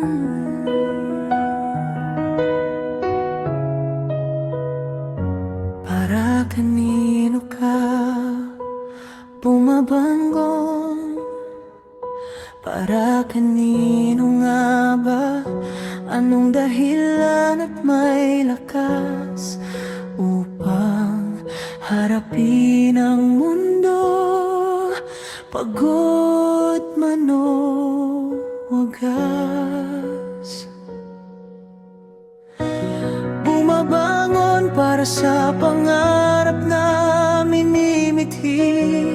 Para kanino ka bumabangon? Para kanino nga ba? Anong dahilan at may lakas upang harapin ang mundo? Pagod man o wagas, bumabangon para sa pangarap na minimithi,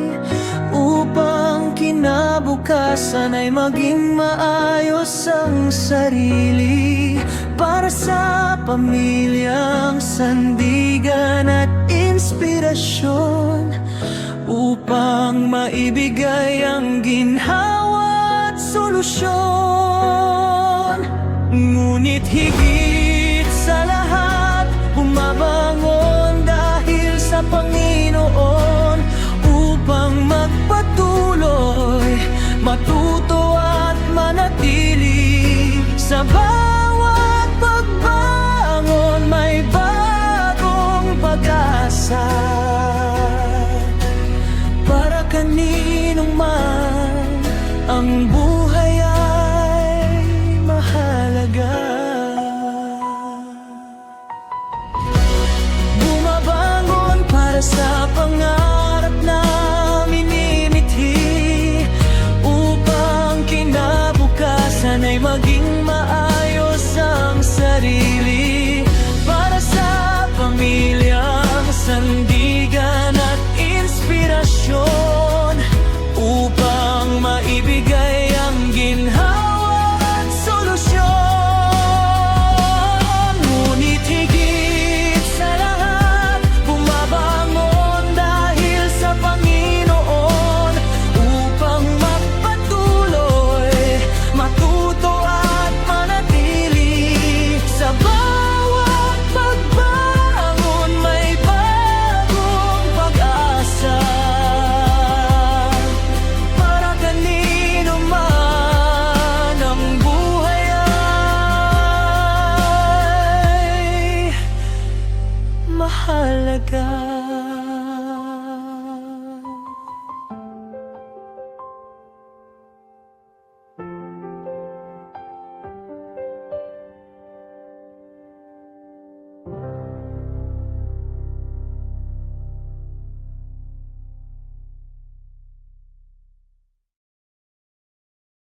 upang kinabukasan ay maging maayos ang sarili, para sa pamilyang sandigan at inspirasyon, upang maibigay ang ginhawa at solusyon. Ngunit higit sa lahat, bumabangon dahil sa Panginoon, upang magpatuloy, matuto at manatili sa